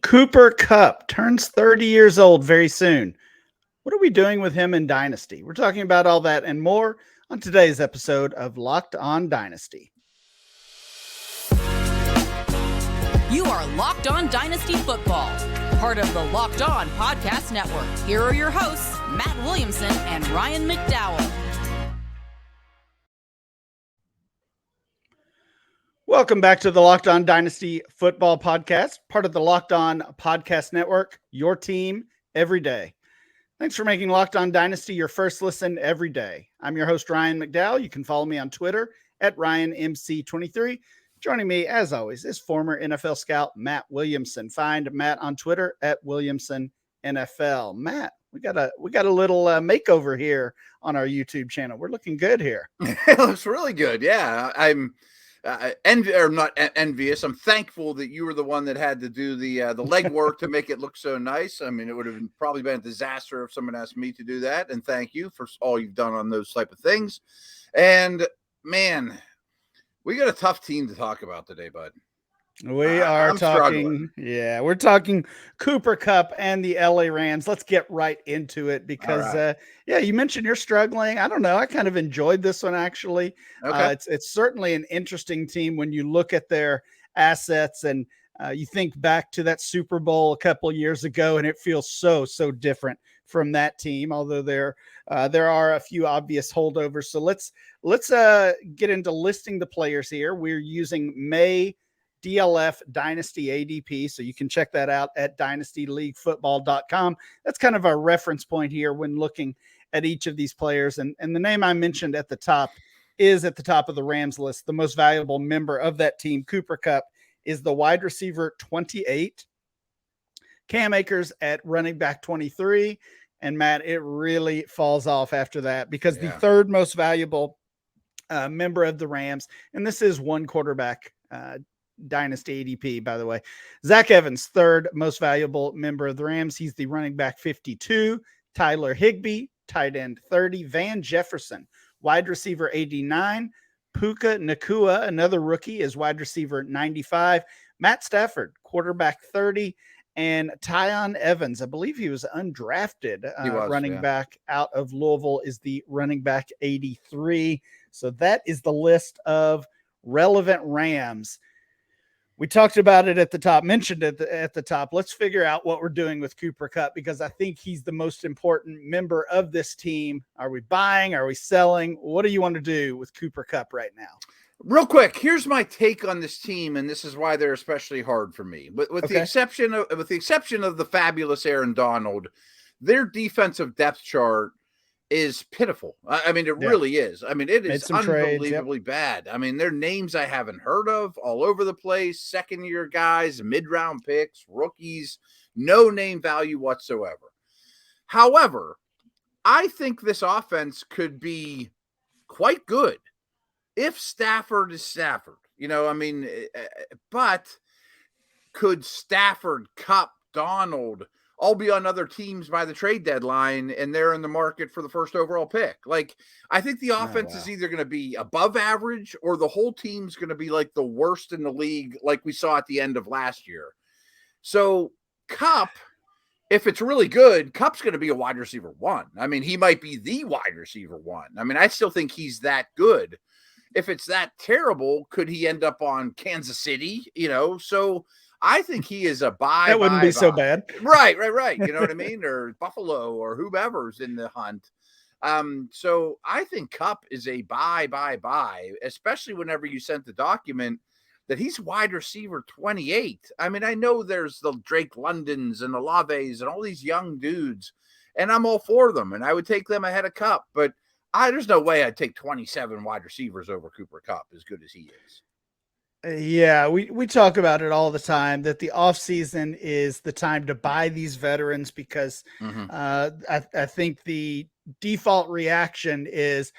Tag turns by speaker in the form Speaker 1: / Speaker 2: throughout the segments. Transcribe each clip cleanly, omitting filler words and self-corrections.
Speaker 1: Cooper Kupp turns 30 years old very soon. What are we doing with him in Dynasty? We're talking about all that and more on today's episode of Locked On Dynasty.
Speaker 2: You are Locked On Dynasty Football, part of the Locked On Podcast Network. Here are your hosts, Matt Williamson and Ryan McDowell.
Speaker 1: Welcome back to the Locked On Dynasty Football Podcast, part of the Locked On Podcast Network, your team every day. Thanks for making Locked On Dynasty your first listen every day. I'm your host, Ryan McDowell. You can follow me on Twitter at RyanMC23. Joining me, as always, is former NFL scout Matt Williamson. Find Matt on Twitter at WilliamsonNFL. Matt, we got a little makeover here on our YouTube channel. We're looking good here.
Speaker 3: It looks really good. Yeah, I'm not envious. I'm thankful that you were the one that had to do the legwork to make it look so nice. I mean, it would have probably been a disaster if someone asked me to do that. And thank you for all you've done on those type of things. And man, we got a tough team to talk about today, bud.
Speaker 1: We are talking, we're talking Cooper Kupp and the LA Rams. Let's get right into it because, you mentioned you're struggling. I don't know. I kind of enjoyed this one, actually.
Speaker 3: Okay.
Speaker 1: It's certainly an interesting team when you look at their assets and you think back to that Super Bowl a couple years ago, and it feels so different from that team, although there are a few obvious holdovers. So let's get into listing the players here. We're using May DLF Dynasty ADP. So you can check that out at dynastyleaguefootball.com. That's kind of our reference point here when looking at each of these players. And the name I mentioned at the top is at the top of the Rams list. The most valuable member of that team, Cooper Kupp, is the wide receiver 28. Cam Akers at running back 23. And Matt, it really falls off after that because the third most valuable member of the Rams, and this is one quarterback Dynasty ADP, by the way. Zach Evans, third most valuable member of the Rams. He's the running back 52. Tyler Higbee, tight end 30. Van Jefferson, wide receiver 89. Puka Nacua, another rookie, is wide receiver 95. Matt Stafford, quarterback 30. And Tyon Evans, I believe he was undrafted, running back out of Louisville, is the running back 83. So that is the list of relevant Rams. We talked about it at the top, mentioned it at the top. Let's figure out what we're doing with Cooper Kupp because I think he's the most important member of this team. Are we buying? Are we selling? What do you want to do with Cooper Kupp right now?
Speaker 3: Real quick, here's my take on this team, and this is why they're especially hard for me. But with the exception of the fabulous Aaron Donald, their defensive depth chart is pitiful. I mean, it really is. I mean, it is unbelievably bad. I mean, they're names I haven't heard of all over the place. Second-year guys, mid-round picks, rookies, no name value whatsoever. However, I think this offense could be quite good if Stafford is Stafford. But could Stafford, Kupp, Donald all be on other teams by the trade deadline and they're in the market for the first overall pick? Like, I think the offense is either going to be above average or the whole team's going to be like the worst in the league, like we saw at the end of last year. So Kupp, if it's really good, Kupp's going to be a wide receiver 1. I mean, he might be the wide receiver 1. I mean, I still think he's that good. If it's that terrible, could he end up on Kansas City? So I think he is a buy.
Speaker 1: That wouldn't be so bad.
Speaker 3: Right. You know what I mean? Or Buffalo or whoever's in the hunt. So I think Kupp is a buy, especially whenever you sent the document that he's wide receiver 28. I mean, I know there's the Drake Londons and the Laves and all these young dudes, and I'm all for them, and I would take them ahead of Kupp, but there's no way I'd take 27 wide receivers over Cooper Kupp as good as he is.
Speaker 1: Yeah, we talk about it all the time that the offseason is the time to buy these veterans because I think the default reaction is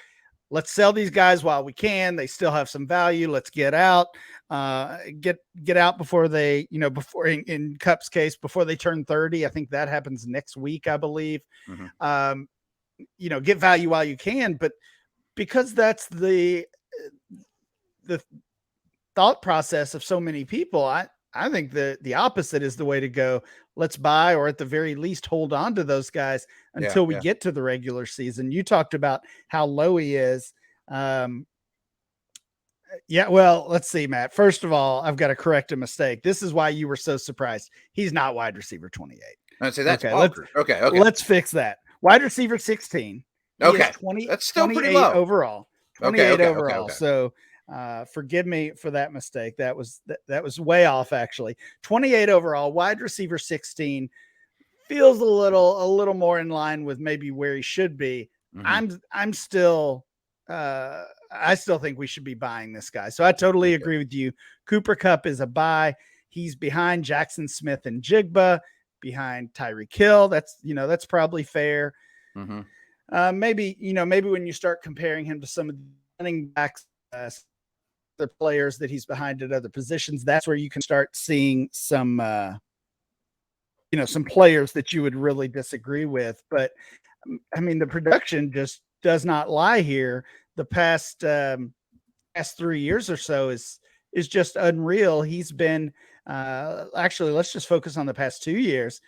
Speaker 1: let's sell these guys while we can. They still have some value. Let's get out, get out before they, before in Kupp's case, before they turn 30. I think that happens next week, I believe. Get value while you can, but because that's the thought process of so many people, I think the opposite is the way to go. Let's buy, or at the very least, hold on to those guys until we get to the regular season. You talked about how low he is. Well, let's see, Matt. First of all, I've got to correct a mistake. This is why you were so surprised. He's not wide receiver 28.
Speaker 3: I'd say that's
Speaker 1: okay. Let's fix that. Wide receiver 16.
Speaker 3: Okay.
Speaker 1: 20,
Speaker 3: that's still pretty low
Speaker 1: overall. 28 overall.
Speaker 3: Okay.
Speaker 1: So forgive me for that mistake. That was way off, actually. 28 overall, wide receiver 16 feels a little more in line with maybe where he should be. Mm-hmm. I'm still I still think we should be buying this guy. So I totally agree with you. Cooper Kupp is a buy. He's behind Jackson Smith and Jigba, behind Tyreek Hill. That's probably fair. Mm-hmm. Maybe when you start comparing him to some of the running backs, the players that he's behind at other positions, that's where you can start seeing some players that you would really disagree with. But I mean, the production just does not lie here. The past 3 years or so is just unreal. He's been actually, let's just focus on the past 2 years.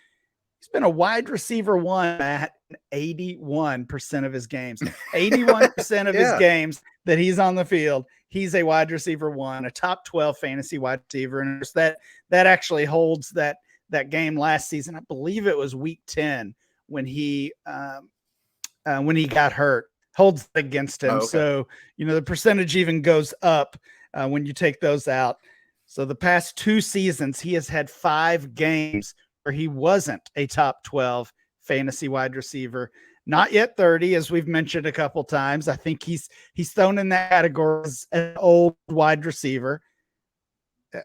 Speaker 1: He's been a wide receiver 1 at 81% of his games. 81% of his games that he's on the field, he's a wide receiver 1, a top 12 fantasy wide receiver. And that actually holds that game last season. I believe it was week 10 when he got hurt, holds against him. Oh, okay. So, the percentage even goes up when you take those out. So the past 2 seasons, he has had 5 games where he wasn't a top 12 fantasy wide receiver. Not yet 30, as we've mentioned a couple times. I think he's thrown in that category as an old wide receiver.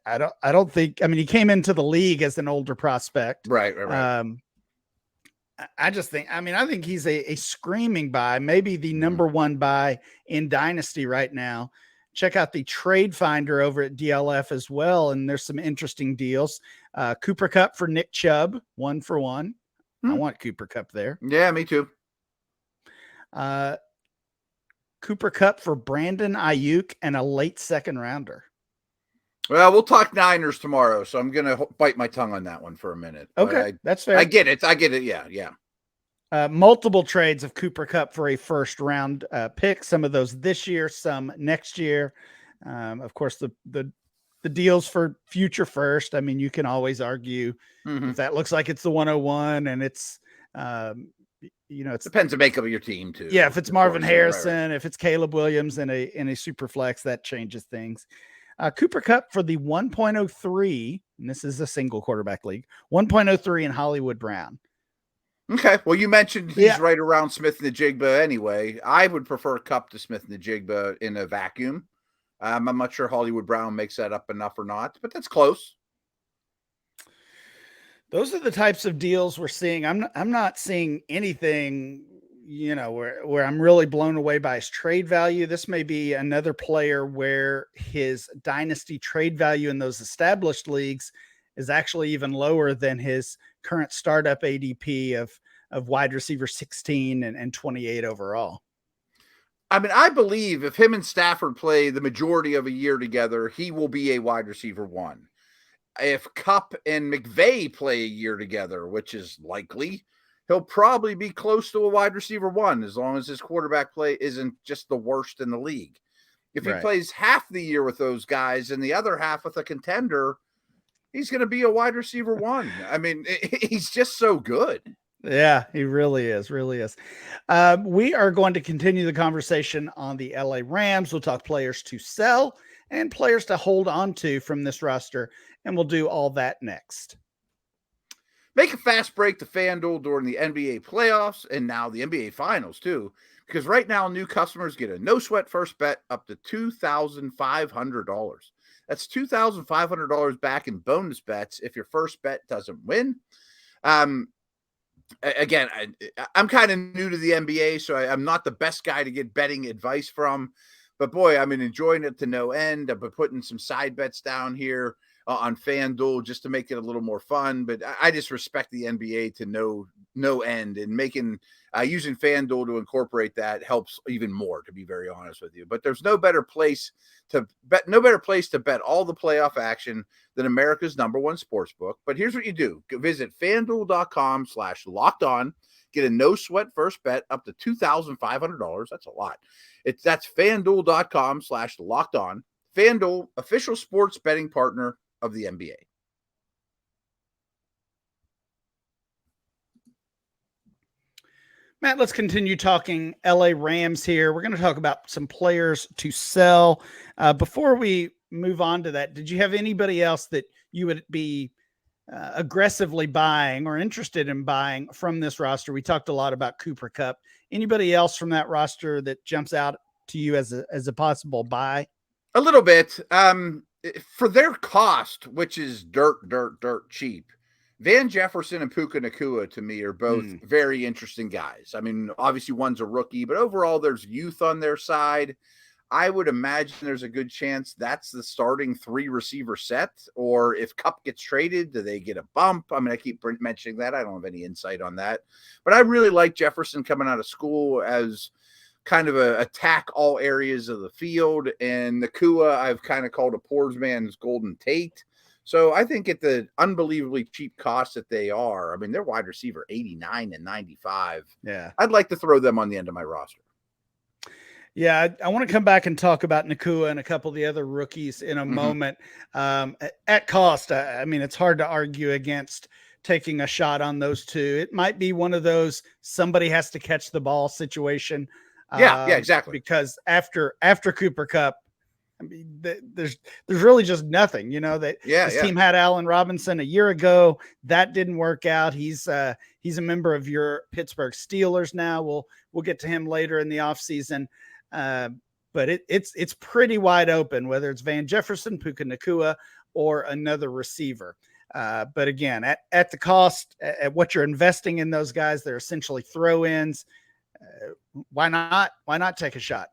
Speaker 1: I don't think, he came into the league as an older prospect.
Speaker 3: Right.
Speaker 1: I think he's a screaming buy, maybe the number 1 buy in Dynasty right now. Check out the trade finder over at DLF as well. And there's some interesting deals. Cooper Kupp for Nick Chubb, 1 for 1. I want Cooper Kupp there.
Speaker 3: Yeah, me too.
Speaker 1: Cooper Kupp for Brandon Ayuk and a late second rounder.
Speaker 3: Well, we'll talk Niners tomorrow, so I'm going to bite my tongue on that one for a minute.
Speaker 1: Okay, that's fair.
Speaker 3: I get it. Yeah.
Speaker 1: Multiple trades of Cooper Kupp for a first round pick. Some of those this year, some next year. Of course, the deals for future first. You can always argue if that looks like it's the 101 and it's it
Speaker 3: depends on the makeup of your team too.
Speaker 1: Yeah, if it's Marvin Harrison, if it's Caleb Williams in a super flex, that changes things. Cooper Kupp for the 1.03, and this is a single quarterback league, 1.03 in Hollywood Brown.
Speaker 3: Okay. Well, you mentioned he's right around Smith and the Jigba anyway. I would prefer Kupp to Smith and the Jigba in a vacuum. I'm not sure Hollywood Brown makes that up enough or not, but that's close.
Speaker 1: Those are the types of deals we're seeing. I'm not seeing anything, where I'm really blown away by his trade value. This may be another player where his dynasty trade value in those established leagues is actually even lower than his current startup ADP of wide receiver 16 and 28 overall.
Speaker 3: I believe if him and Stafford play the majority of a year together, he will be a wide receiver 1. If Kupp and McVay play a year together, which is likely, he'll probably be close to a wide receiver 1 as long as his quarterback play isn't just the worst in the league. If he plays half the year with those guys and the other half with a contender, he's going to be a wide receiver 1. He's just so good.
Speaker 1: Yeah, he really is. We are going to continue the conversation on the LA Rams. We'll talk players to sell and players to hold on to from this roster, and we'll do all that next.
Speaker 3: Make a fast break to FanDuel during the NBA playoffs and now the NBA Finals too, because right now new customers get a no-sweat first bet up to $2,500. That's $2,500 back in bonus bets if your first bet doesn't win. Again, I'm kind of new to the NBA, so I'm not the best guy to get betting advice from. But boy, I've been enjoying it to no end. I've been putting some side bets down here on FanDuel just to make it a little more fun. But I just respect the NBA to know no end, and making using FanDuel to incorporate that helps even more, to be very honest with you. But there's no better place to bet all the playoff action than America's #1 sports book. But here's what you do. Visit FanDuel.com/locked-on. Get a no sweat first bet up to $2,500. That's a lot. That's FanDuel.com/locked-on. FanDuel, official sports betting partner of the NBA.
Speaker 1: Matt, let's continue talking LA Rams here. We're going to talk about some players to sell. Before we move on to that, did you have anybody else that you would be aggressively buying or interested in buying from this roster? We talked a lot about Cooper Kupp. Anybody else from that roster that jumps out to you as a possible buy?
Speaker 3: A little bit. For their cost, which is dirt cheap, Van Jefferson and Puka Nacua, to me, are both very interesting guys. I mean, obviously one's a rookie, but overall there's youth on their side. I would imagine there's a good chance that's the starting 3 receiver set. Or if Kupp gets traded, do they get a bump? I mean, I keep mentioning that. I don't have any insight on that. But I really like Jefferson coming out of school as kind of a attack all areas of the field. And Nacua, I've kind of called a poor man's Golden Tate. So I think at the unbelievably cheap cost that they are, I mean, they're wide receiver 89 and 95.
Speaker 1: Yeah.
Speaker 3: I'd like to throw them on the end of my roster.
Speaker 1: Yeah, I want to come back and talk about Nacua and a couple of the other rookies in a moment. At cost, I mean, it's hard to argue against taking a shot on those two. It might be one of those somebody has to catch the ball situation.
Speaker 3: Yeah, exactly.
Speaker 1: Because after Cooper Kupp, I mean, there's really just nothing, this team had Allen Robinson a year ago. That didn't work out. He's a member of your Pittsburgh Steelers now. We'll get to him later in the offseason. But it's pretty wide open, whether it's Van Jefferson, Puka Nacua, or another receiver. But again, at the cost, at what you're investing in those guys, they're essentially throw-ins. Why not take a shot?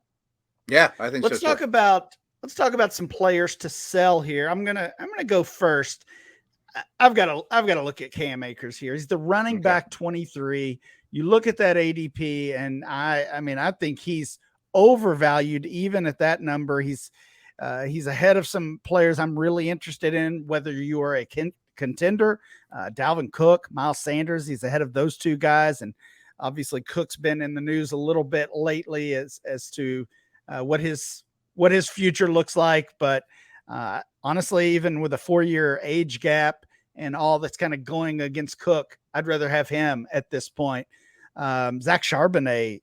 Speaker 3: Yeah, I think
Speaker 1: Let's talk about some players to sell here. I'm gonna go first. I've got to look at Cam Akers here. He's the running back 23. You look at that ADP, and I think he's overvalued even at that number. He's ahead of some players I'm really interested in, whether you are a contender. Dalvin Cook, Miles Sanders, he's ahead of those two guys. And obviously Cook's been in the news a little bit lately as to what his future looks like. But honestly, even with a 4-year age gap and all that's kind of going against Cook, I'd rather have him at this point. Zach Charbonnet,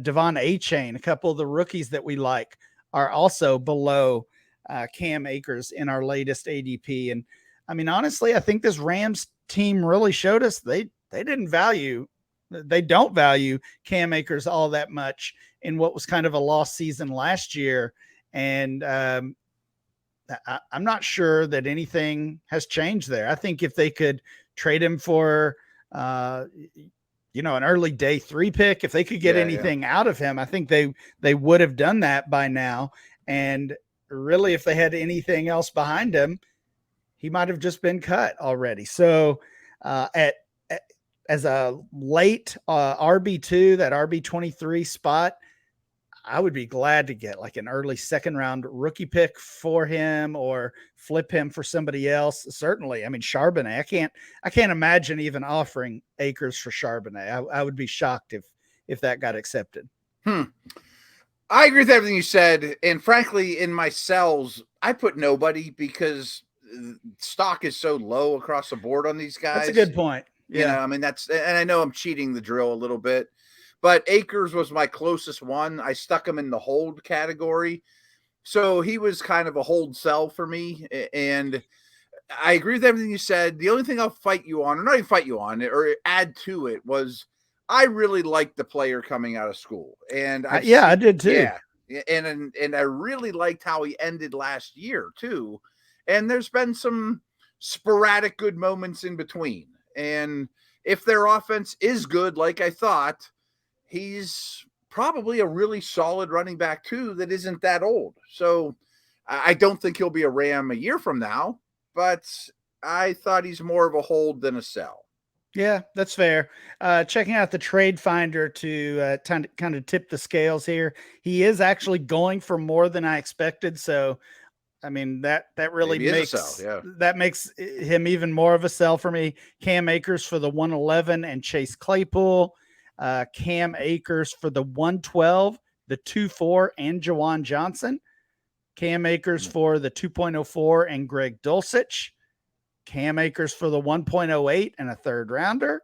Speaker 1: Devon A-Chain, a couple of the rookies that we like are also below Cam Akers in our latest ADP. And I mean, honestly, I think this Rams team really showed us they don't value Cam Akers all that much in what was kind of a lost season last year. And I'm not sure that anything has changed there. I think if they could trade him for, an early day 3 pick, if they could get anything out of him, I think they would have done that by now. And really, if they had anything else behind him, he might have just been cut already. So as a late RB2, that RB23 spot, I would be glad to get like an early 2nd round rookie pick for him or flip him for somebody else. Certainly. I mean, Charbonnet, I can't imagine even offering Akers for Charbonnet. I would be shocked if that got accepted.
Speaker 3: I agree with everything you said. And frankly, in my sells, I put nobody because stock is so low across the board on these guys.
Speaker 1: That's a good point. Yeah.
Speaker 3: I mean, and I know I'm cheating the drill a little bit, but Akers was my closest one. I stuck him in the hold category. So he was kind of a hold sell for me. And I agree with everything you said. The only thing I'll fight you on, or not even fight you on, or add to it, was I really liked the player coming out of school. And I
Speaker 1: did too.
Speaker 3: Yeah. And I really liked how he ended last year too. And there's been some sporadic good moments in between. And if their offense is good, like I thought, he's probably a really solid running back too that isn't that old. So I don't think he'll be a Ram a year from now, but I thought he's more of a hold than a sell.
Speaker 1: Yeah, that's fair. Checking out the trade finder to kind of tip the scales here. He is actually going for more than I expected. So, I mean, that really
Speaker 3: Maybe
Speaker 1: makes
Speaker 3: is a sell, yeah.
Speaker 1: that makes him even more of a sell for me. Cam Akers for the 111 and Chase Claypool. Cam Akers for the 112, the 24 and Jawan Johnson. Cam Akers for the 2.04 and Greg Dulcich. Cam Akers for the 1.08 and a third rounder.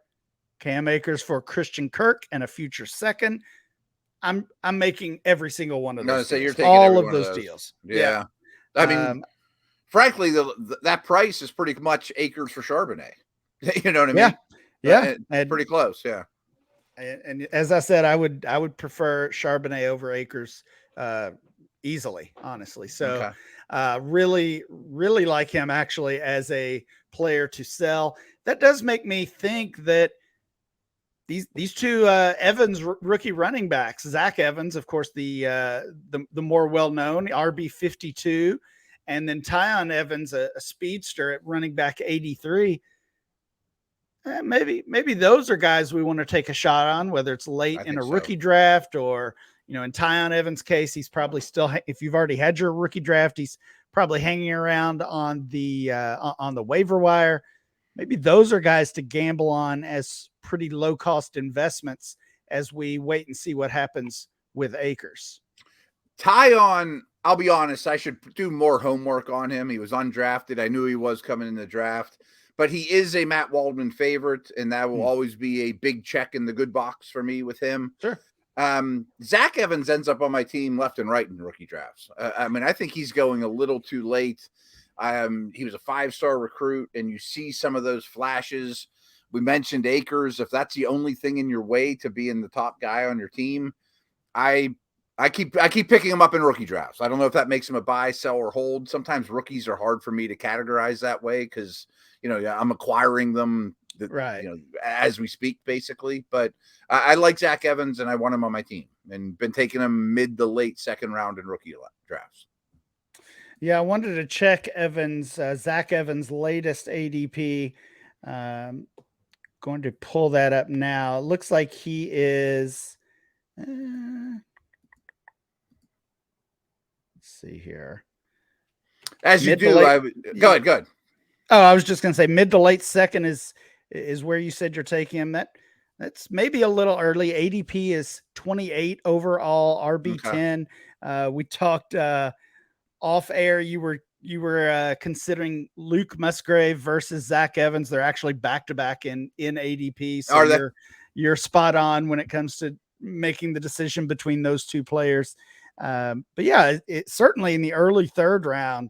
Speaker 1: Cam Akers for Christian Kirk and a future second. I'm making every single one of those.
Speaker 3: So you're taking
Speaker 1: all of those deals.
Speaker 3: Yeah. I mean, frankly, that price is pretty much Akers for Charbonnet. You know what I mean?
Speaker 1: Yeah.
Speaker 3: And pretty close. Yeah.
Speaker 1: And as I said, I would prefer Charbonnet over Akers easily, honestly. So really like him actually as a player to sell. That does make me think that these two Evans rookie running backs, Zach Evans, of course, the more well-known RB 52, and then Tyon Evans, a speedster at running back 83. Maybe those are guys we want to take a shot on, whether it's late in a rookie draft or, in Tyon Evans' case, he's probably still, if you've already had your rookie draft, he's probably hanging around on the waiver wire. Maybe those are guys to gamble on as pretty low cost investments as we wait and see what happens with Akers.
Speaker 3: Tyon, I'll be honest, I should do more homework on him. He was undrafted. I knew he was coming in the draft, but he is a Matt Waldman favorite, and that will always be a big check in the good box for me with him.
Speaker 1: Sure.
Speaker 3: Zach Evans ends up on my team left and right in rookie drafts. I mean, I think he's going a little too late. He was a 5-star recruit, and you see some of those flashes. We mentioned Akers. If that's the only thing in your way to being the top guy on your team, I keep picking him up in rookie drafts. I don't know if that makes him a buy, sell, or hold. Sometimes rookies are hard for me to categorize that way because I'm acquiring them as we speak, basically. But I like Zach Evans, and I want him on my team, and been taking him mid to late second round in rookie drafts.
Speaker 1: Yeah, I wanted to check Zach Evans' latest ADP. Going to pull that up now. It looks like he is. Let's see here.
Speaker 3: As you do, go ahead.
Speaker 1: Oh, I was just going to say mid to late second is where you said you're taking him. That's maybe a little early. ADP is 28 overall, RB10. Okay. We talked off air. You were considering Luke Musgrave versus Zach Evans. They're actually back to back in ADP. So you're spot on when it comes to making the decision between those two players. But yeah, it certainly in the early third round.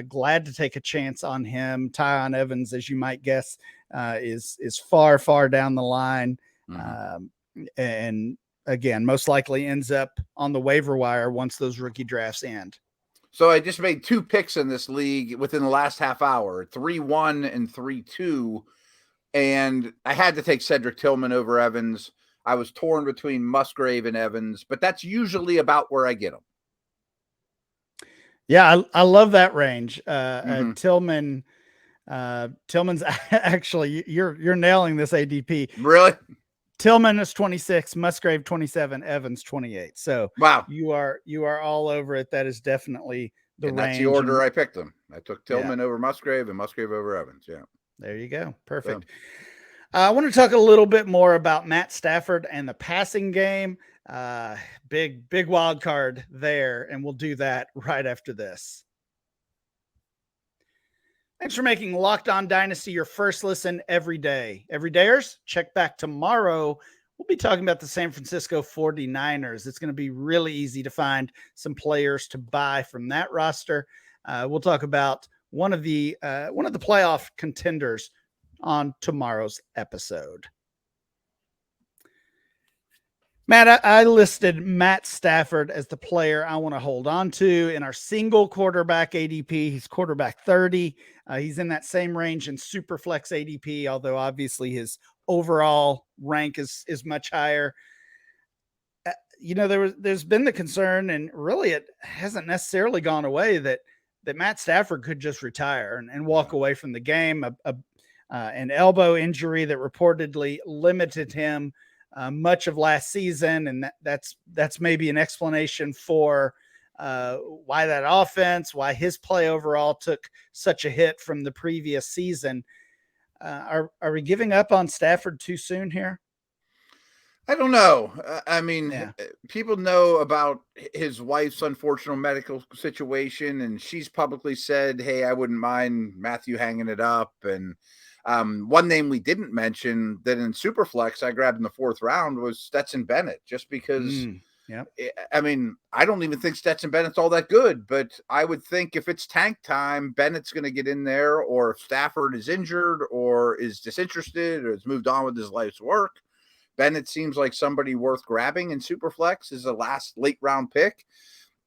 Speaker 1: Glad to take a chance on him. Tyon Evans, as you might guess, is far down the line. And again, most likely ends up on the waiver wire once those rookie drafts end.
Speaker 3: So I just made 2 picks in this league within the last half hour, 3-1 and 3-2. And I had to take Cedric Tillman over Evans. I was torn between Musgrave and Evans, but that's usually about where I get them.
Speaker 1: Yeah, I love that range. Tillman's actually you're nailing this ADP.
Speaker 3: Really?
Speaker 1: Tillman is 26, Musgrave 27, Evans 28. So
Speaker 3: wow,
Speaker 1: you are all over it. That is definitely the range.
Speaker 3: That's the order I picked them. I took Tillman over Musgrave and Musgrave over Evans. Yeah,
Speaker 1: there you go. Perfect. I want to talk a little bit more about Matt Stafford and the passing game. Big wild card there, and we'll do that right after this. Thanks for making Locked On Dynasty your first listen every day. Everydayers, check back tomorrow. We'll be talking about the San Francisco 49ers. It's going to be really easy to find some players to buy from that roster. We'll talk about one of the playoff contenders on tomorrow's episode. Matt, I listed Matt Stafford as the player I want to hold on to in our single quarterback ADP. He's quarterback 30. He's in that same range in Superflex ADP, although obviously his overall rank is much higher. There's been the concern, and really it hasn't necessarily gone away, that Matt Stafford could just retire and walk away from the game. an elbow injury that reportedly limited him much of last season. And that's maybe an explanation for why that offense, why his play overall took such a hit from the previous season. Are we giving up on Stafford too soon here?
Speaker 3: I don't know. People know about his wife's unfortunate medical situation, and she's publicly said, hey, I wouldn't mind Matthew hanging it up. And one name we didn't mention that in Superflex I grabbed in the 4th round was Stetson Bennett, just because, I don't even think Stetson Bennett's all that good, but I would think if it's tank time, Bennett's going to get in there, or if Stafford is injured or is disinterested or has moved on with his life's work, Bennett seems like somebody worth grabbing in Superflex as a late round pick.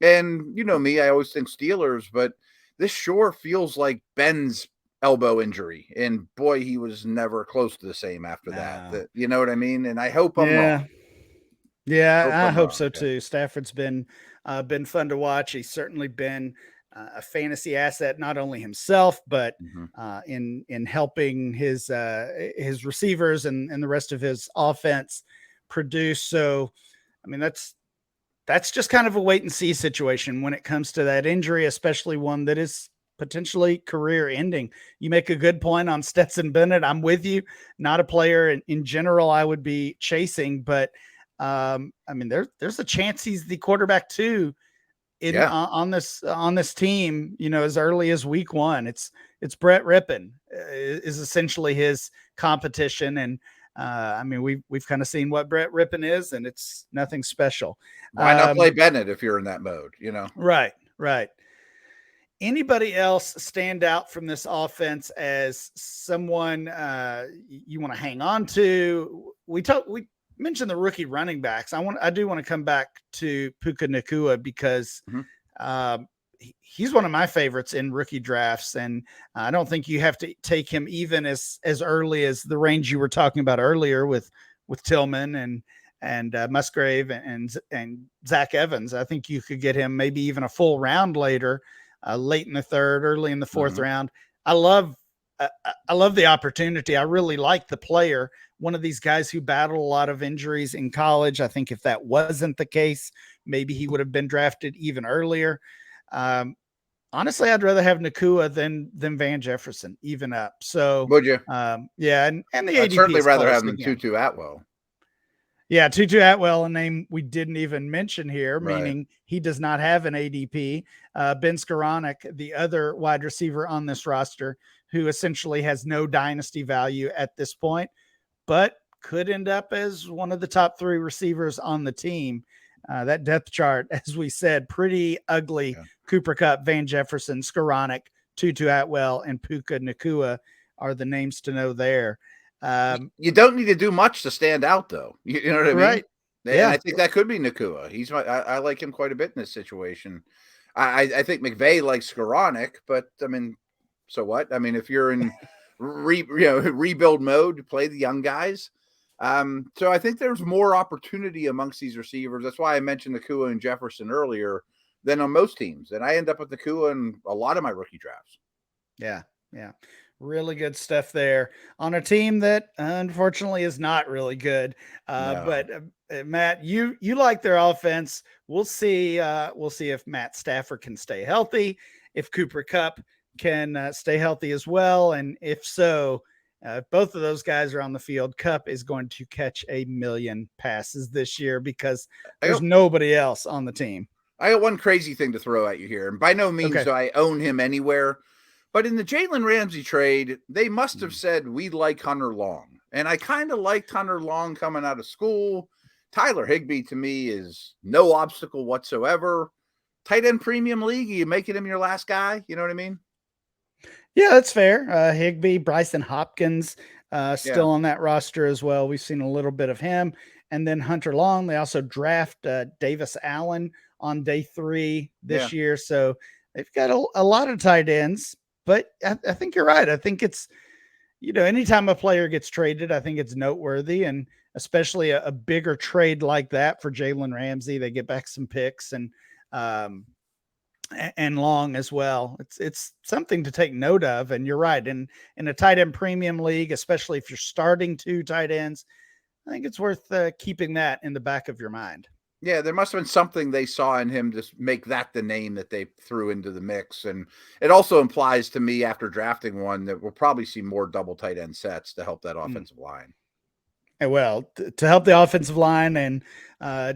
Speaker 3: And you know me, I always think Steelers, but this sure feels like Ben's elbow injury. And boy, he was never close to the same after that. You know what I mean? And I hope I'm wrong.
Speaker 1: Yeah, I hope so too. Stafford's been fun to watch. He's certainly been a fantasy asset, not only himself, but in helping his receivers and the rest of his offense produce. So, I mean, that's just kind of a wait and see situation when it comes to that injury, especially one that is potentially career ending. You make a good point on Stetson Bennett. I'm with you. Not a player in general I would be chasing, but there's a chance he's the quarterback too on this team, as early as week 1. It's Brett Rippon is essentially his competition. And we've kind of seen what Brett Rippon is, and it's nothing special.
Speaker 3: Why not play Bennett if you're in that mode,
Speaker 1: Right. Anybody else stand out from this offense as someone you want to hang on to? We mentioned the rookie running backs. I do want to come back to Puka Nacua because he's one of my favorites in rookie drafts. And I don't think you have to take him even as early as the range you were talking about earlier with Tillman and Musgrave and Zach Evans. I think you could get him maybe even a full round later, late in the 3rd, early in the 4th round. I love the opportunity. I really like the player. One of these guys who battled a lot of injuries in college. I think if that wasn't the case, maybe he would have been drafted even earlier. Honestly, I'd rather have Nacua than Van Jefferson, even up. So
Speaker 3: would you?
Speaker 1: And the ADP
Speaker 3: I'd certainly rather have him than Tutu Atwell.
Speaker 1: Yeah, Tutu Atwell, a name we didn't even mention here,
Speaker 3: right.
Speaker 1: Meaning he does not have an ADP. Ben Skoranek, the other wide receiver on this roster, who essentially has no dynasty value at this point, but could end up as one of the top 3 receivers on the team. That depth chart, as we said, pretty ugly. Yeah. Cooper Kupp, Van Jefferson, Skoranek, Tutu Atwell, and Puka Nacua are the names to know there.
Speaker 3: You don't need to do much to stand out, though. You know what I mean?
Speaker 1: Right.
Speaker 3: Yeah. I think that could be Nacua. I like him quite a bit in this situation. I think McVay likes Skoranek, but so what? If you're in rebuild mode, play the young guys. So I think there's more opportunity amongst these receivers. That's why I mentioned Nacua and Jefferson earlier than on most teams. And I end up with Nacua in a lot of my rookie drafts.
Speaker 1: Yeah. Really good stuff there on a team that unfortunately is not really good. No. But Matt, you like their offense. We'll see if Matt Stafford can stay healthy, if Cooper Kupp can stay healthy as well. And if so, both of those guys are on the field, Kupp is going to catch 1 million passes this year because there's nobody else on the team.
Speaker 3: I got one crazy thing to throw at you here. And by no means do I own him anywhere. But in the Jalen Ramsey trade, they must have said, we like Hunter Long. And I kind of liked Hunter Long coming out of school. Tyler Higbee, to me, is no obstacle whatsoever. Tight end premium league, are you making him your last guy? You know what I mean?
Speaker 1: Yeah, that's fair. Higbee, Bryson Hopkins, still on that roster as well. We've seen a little bit of him. And then Hunter Long, they also draft Davis Allen on day 3 this year. So they've got a lot of tight ends. But I think you're right. I think it's, anytime a player gets traded, I think it's noteworthy, and especially a bigger trade like that for Jalen Ramsey. They get back some picks, and and long as well. It's something to take note of. And you're right. In a tight end premium league, especially if you're starting 2 tight ends, I think it's worth keeping that in the back of your mind.
Speaker 3: Yeah, there must have been something they saw in him to make that the name that they threw into the mix. And it also implies to me, after drafting one, that we'll probably see more double tight end sets to help that offensive line.
Speaker 1: Well, to help the offensive line, and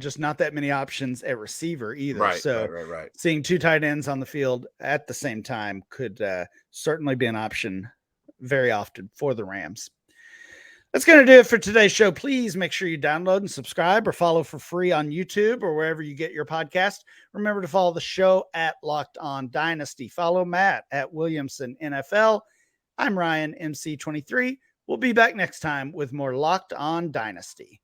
Speaker 1: just not that many options at receiver either.
Speaker 3: Right,
Speaker 1: so
Speaker 3: right.
Speaker 1: Seeing 2 tight ends on the field at the same time could certainly be an option very often for the Rams. That's going to do it for today's show. Please make sure you download and subscribe or follow for free on YouTube or wherever you get your podcast. Remember to follow the show at Locked On Dynasty. Follow Matt at Williamson NFL. I'm Ryan, MC23. We'll be back next time with more Locked On Dynasty.